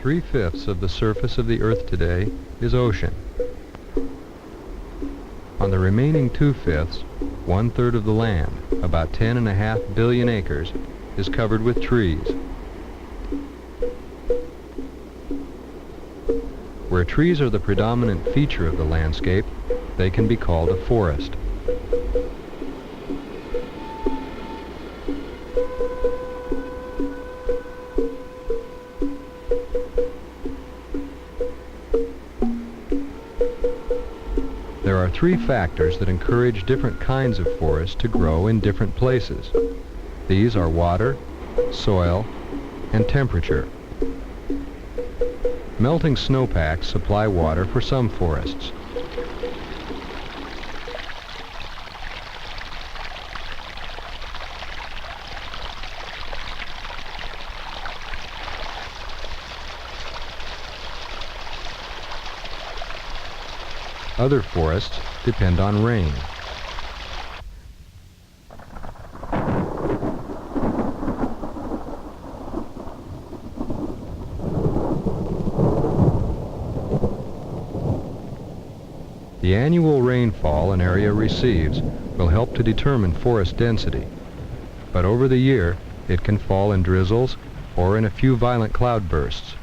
3/5 of the surface of the Earth today is ocean. On the remaining 2/5, 1/3 of the land, about 10.5 billion acres, is covered with trees. Where trees are the predominant feature of the landscape, they can be called a forest. There are 3 factors that encourage different kinds of forests to grow in different places. These are water, soil, and temperature. Melting snowpacks supply water for some forests. Other forests depend on rain. The annual rainfall an area receives will help to determine forest density, but over the year it can fall in drizzles or in a few violent cloudbursts.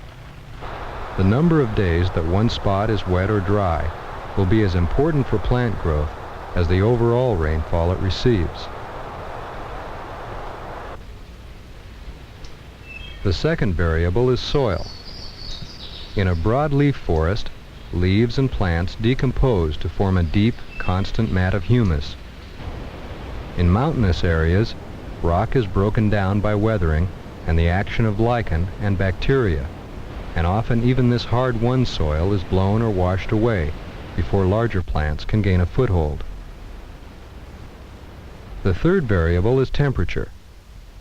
The number of days that one spot is wet or dry will be as important for plant growth as the overall rainfall it receives. The second variable is soil. In a broadleaf forest, leaves and plants decompose to form a deep, constant mat of humus. In mountainous areas, rock is broken down by weathering and the action of lichen and bacteria, and often even this hard-won soil is blown or washed away before larger plants can gain a foothold. The third variable is temperature,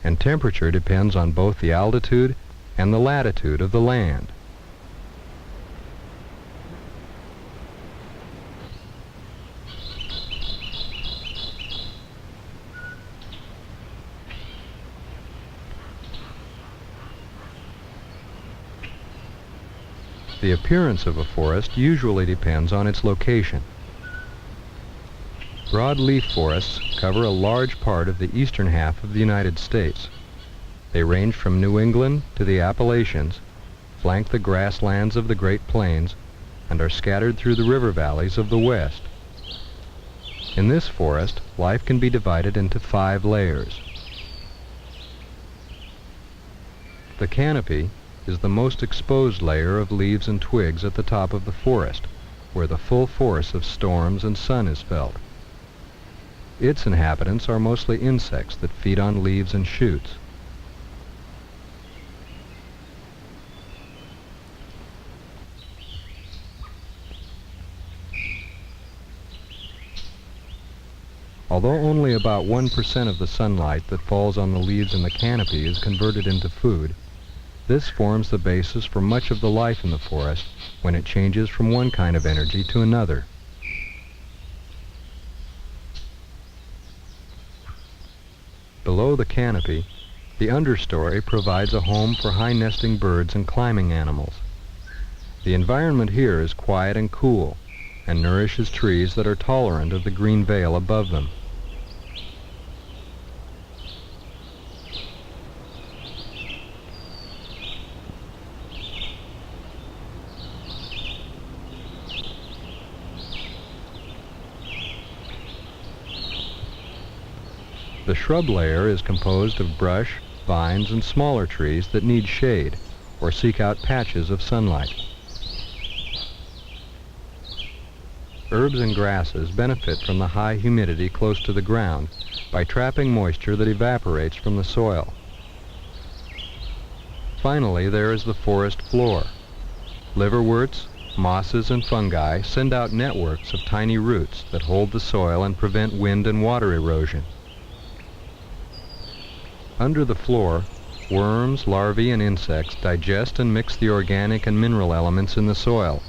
and temperature depends on both the altitude and the latitude of the land. The appearance of a forest usually depends on its location. Broadleaf forests cover a large part of the eastern half of the United States. They range from New England to the Appalachians, flank the grasslands of the Great Plains, and are scattered through the river valleys of the West. In this forest, life can be divided into 5 layers. The canopy is the most exposed layer of leaves and twigs at the top of the forest, where the full force of storms and sun is felt. Its inhabitants are mostly insects that feed on leaves and shoots. Although only about 1% of the sunlight that falls on the leaves in the canopy is converted into food, this forms the basis for much of the life in the forest when it changes from one kind of energy to another. Below the canopy, the understory provides a home for high-nesting birds and climbing animals. The environment here is quiet and cool, and nourishes trees that are tolerant of the green veil above them. The shrub layer is composed of brush, vines, and smaller trees that need shade or seek out patches of sunlight. Herbs and grasses benefit from the high humidity close to the ground by trapping moisture that evaporates from the soil. Finally, there is the forest floor. Liverworts, mosses, and fungi send out networks of tiny roots that hold the soil and prevent wind and water erosion. Under the floor, worms, larvae, and insects digest and mix the organic and mineral elements in the soil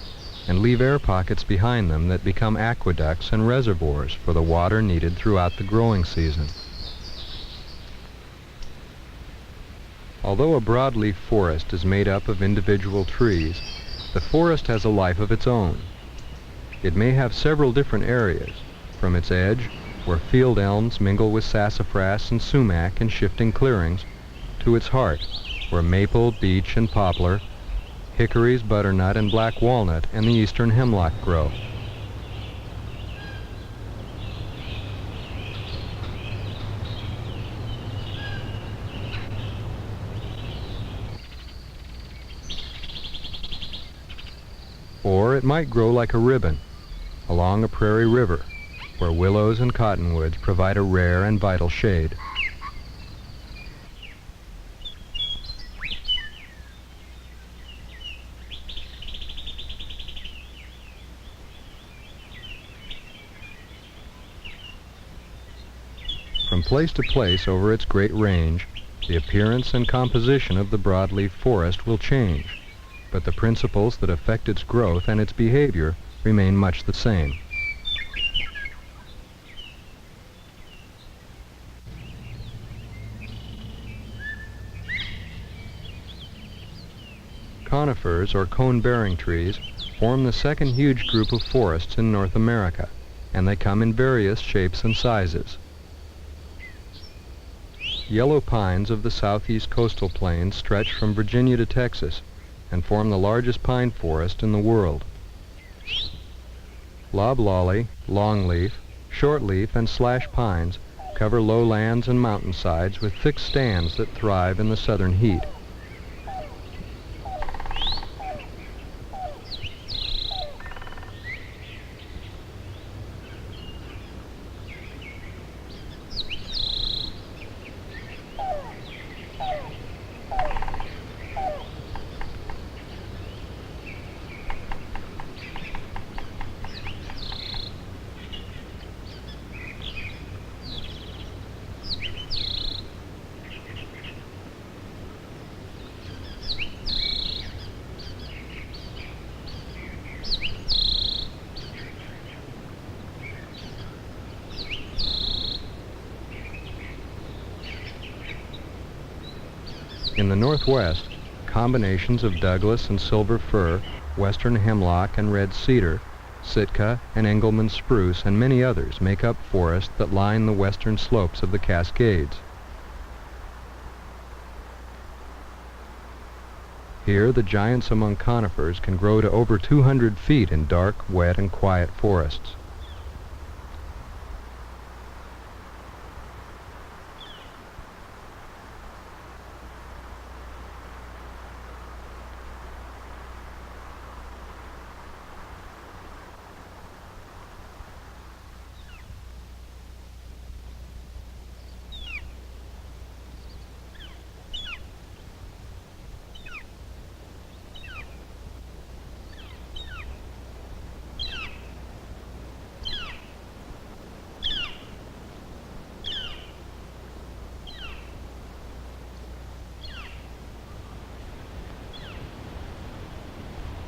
and leave air pockets behind them that become aqueducts and reservoirs for the water needed throughout the growing season. Although a broadleaf forest is made up of individual trees, the forest has a life of its own. It may have several different areas, from its edge, where field elms mingle with sassafras and sumac in shifting clearings, to its heart, where maple, beech, and poplar, hickories, butternut, and black walnut, and the eastern hemlock grow. Or it might grow like a ribbon along a prairie river, where willows and cottonwoods provide a rare and vital shade. From place to place over its great range, the appearance and composition of the broadleaf forest will change, but the principles that affect its growth and its behavior remain much the same. Conifers, or cone-bearing trees, form the second huge group of forests in North America, and they come in various shapes and sizes. Yellow pines of the southeast coastal plains stretch from Virginia to Texas and form the largest pine forest in the world. Loblolly, longleaf, shortleaf, and slash pines cover lowlands and mountainsides with thick stands that thrive in the southern heat. In the northwest, combinations of Douglas and silver fir, western hemlock and red cedar, Sitka and Engelmann spruce, and many others make up forests that line the western slopes of the Cascades. Here, the giants among conifers can grow to over 200 feet in dark, wet, and quiet forests.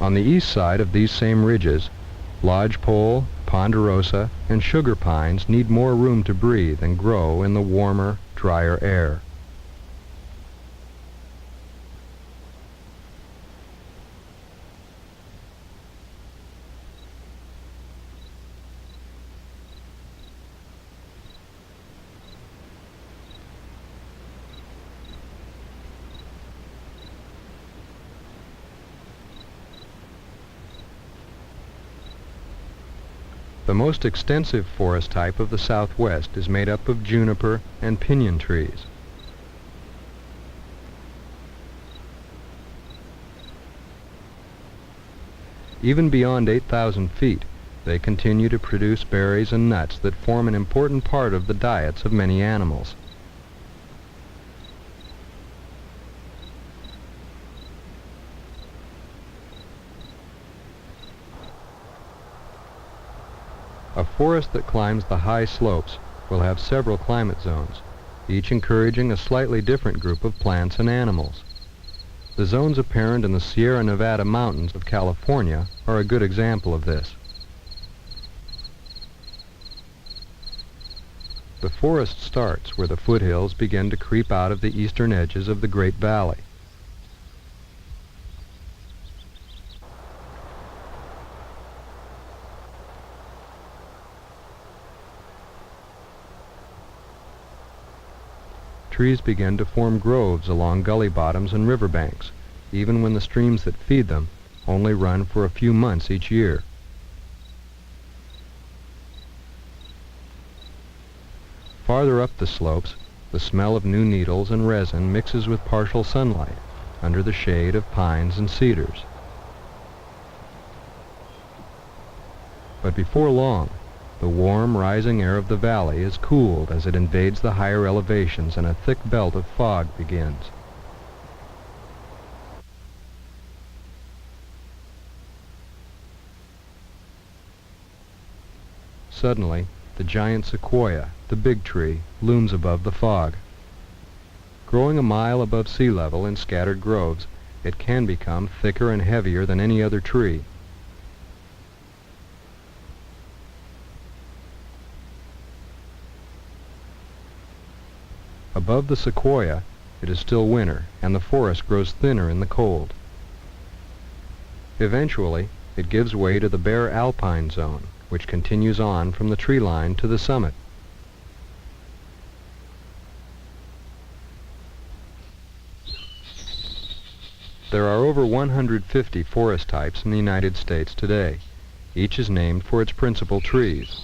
On the east side of these same ridges, lodgepole, ponderosa, and sugar pines need more room to breathe and grow in the warmer, drier air. The most extensive forest type of the Southwest is made up of juniper and pinyon trees. Even beyond 8,000 feet, they continue to produce berries and nuts that form an important part of the diets of many animals. A forest that climbs the high slopes will have several climate zones, each encouraging a slightly different group of plants and animals. The zones apparent in the Sierra Nevada mountains of California are a good example of this. The forest starts where the foothills begin to creep out of the eastern edges of the Great Valley. Trees begin to form groves along gully bottoms and riverbanks, even when the streams that feed them only run for a few months each year. Farther up the slopes, the smell of new needles and resin mixes with partial sunlight under the shade of pines and cedars. But before long, the warm, rising air of the valley is cooled as it invades the higher elevations and a thick belt of fog begins. Suddenly, the giant sequoia, the big tree, looms above the fog. Growing a mile above sea level in scattered groves, it can become thicker and heavier than any other tree. Above the sequoia, it is still winter, and the forest grows thinner in the cold. Eventually, it gives way to the bare alpine zone, which continues on from the tree line to the summit. There are over 150 forest types in the United States today. Each is named for its principal trees.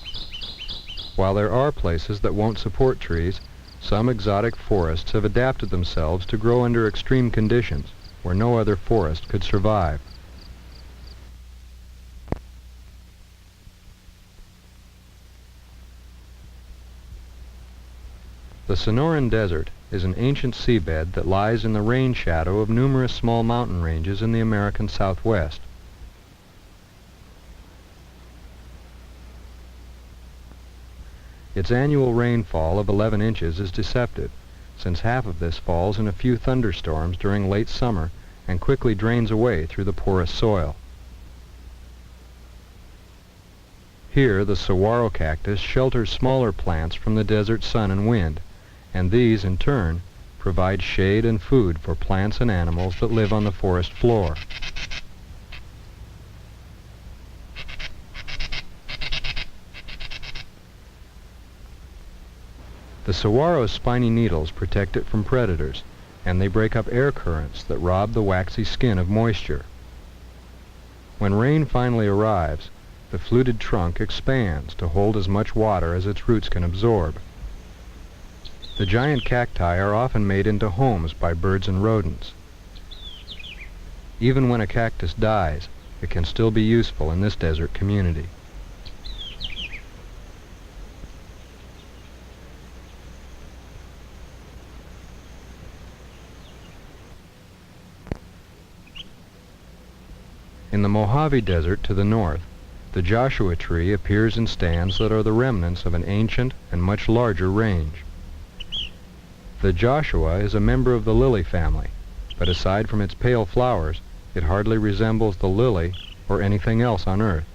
While there are places that won't support trees, some exotic forests have adapted themselves to grow under extreme conditions where no other forest could survive. The Sonoran Desert is an ancient seabed that lies in the rain shadow of numerous small mountain ranges in the American Southwest. Its annual rainfall of 11 inches is deceptive, since half of this falls in a few thunderstorms during late summer and quickly drains away through the porous soil. Here, the Saguaro Cactus shelters smaller plants from the desert sun and wind, and these, in turn, provide shade and food for plants and animals that live on the forest floor. The saguaro's spiny needles protect it from predators, and they break up air currents that rob the waxy skin of moisture. When rain finally arrives, the fluted trunk expands to hold as much water as its roots can absorb. The giant cacti are often made into homes by birds and rodents. Even when a cactus dies, it can still be useful in this desert community. In the Mojave Desert to the north, the Joshua tree appears in stands that are the remnants of an ancient and much larger range. The Joshua is a member of the lily family, but aside from its pale flowers, it hardly resembles the lily or anything else on earth.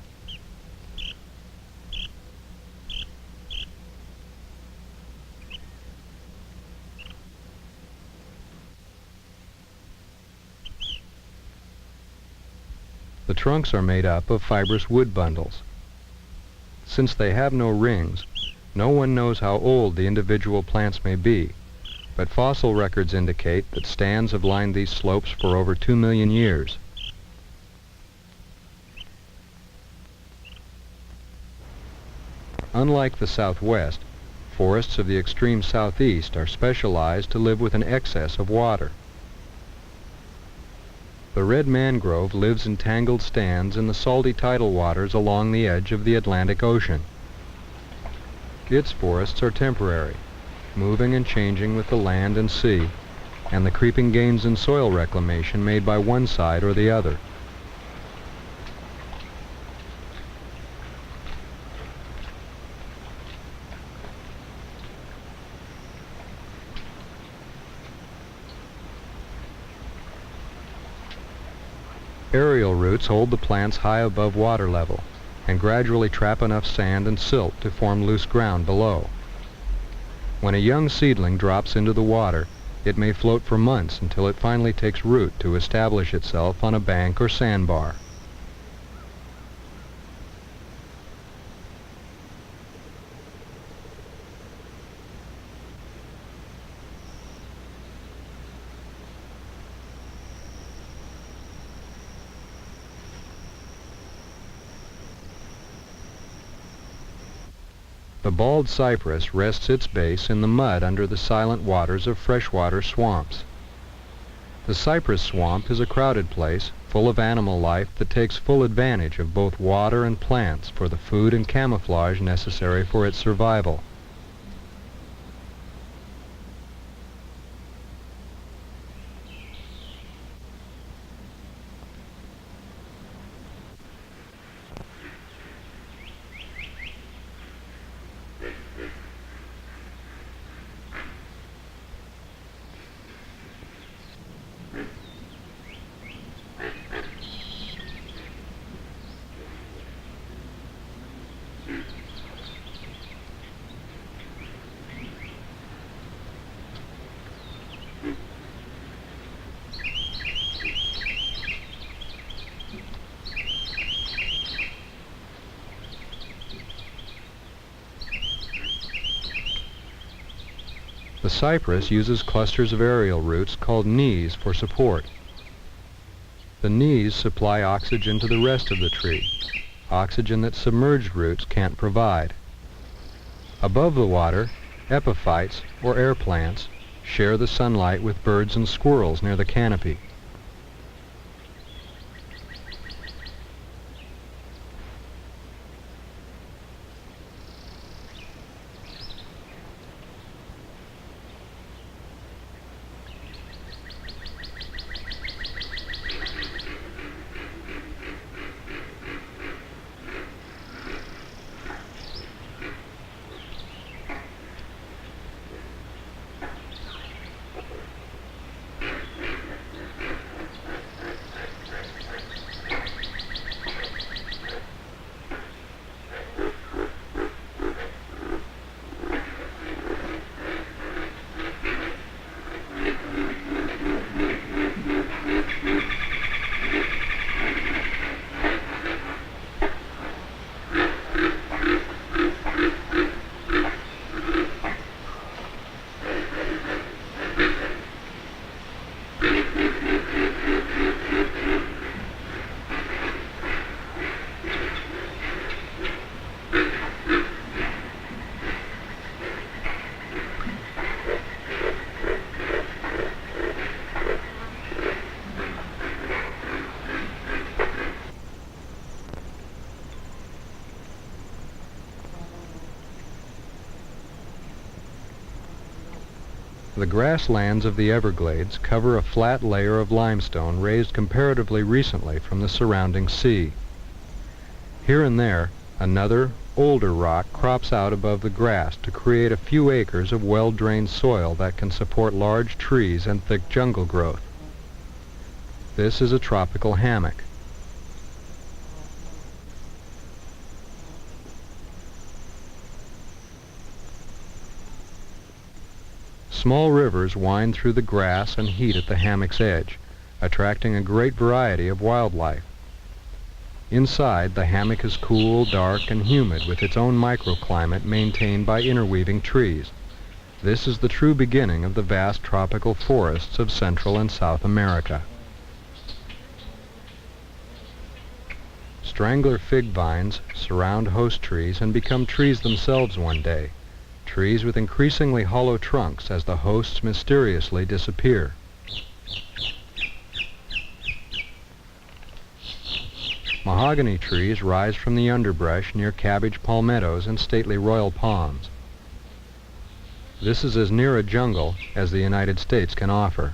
The trunks are made up of fibrous wood bundles. Since they have no rings, no one knows how old the individual plants may be, but fossil records indicate that stands have lined these slopes for over 2 million years. Unlike the Southwest, forests of the extreme southeast are specialized to live with an excess of water. The red mangrove lives in tangled stands in the salty tidal waters along the edge of the Atlantic Ocean. Its forests are temporary, moving and changing with the land and sea, and the creeping gains in soil reclamation made by one side or the other. Aerial roots hold the plants high above water level and gradually trap enough sand and silt to form loose ground below. When a young seedling drops into the water, it may float for months until it finally takes root to establish itself on a bank or sandbar. The bald cypress rests its base in the mud under the silent waters of freshwater swamps. The cypress swamp is a crowded place, full of animal life that takes full advantage of both water and plants for the food and camouflage necessary for its survival. The cypress uses clusters of aerial roots called knees for support. The knees supply oxygen to the rest of the tree, oxygen that submerged roots can't provide. Above the water, epiphytes, or air plants, share the sunlight with birds and squirrels near the canopy. The grasslands of the Everglades cover a flat layer of limestone raised comparatively recently from the surrounding sea. Here and there, another, older rock crops out above the grass to create a few acres of well-drained soil that can support large trees and thick jungle growth. This is a tropical hammock. Small rivers wind through the grass and heat at the hammock's edge, attracting a great variety of wildlife. Inside, the hammock is cool, dark, and humid with its own microclimate maintained by interweaving trees. This is the true beginning of the vast tropical forests of Central and South America. Strangler fig vines surround host trees and become trees themselves one day. Trees with increasingly hollow trunks as the hosts mysteriously disappear. Mahogany trees rise from the underbrush near cabbage palmettos and stately royal palms. This is as near a jungle as the United States can offer.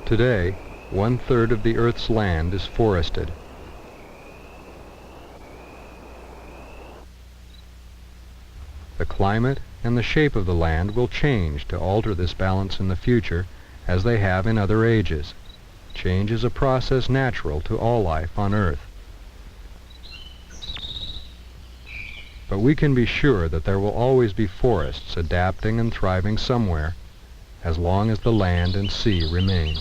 Today, 1/3 of the Earth's land is forested. The climate and the shape of the land will change to alter this balance in the future, as they have in other ages. Change is a process natural to all life on Earth. But we can be sure that there will always be forests adapting and thriving somewhere, as long as the land and sea remain.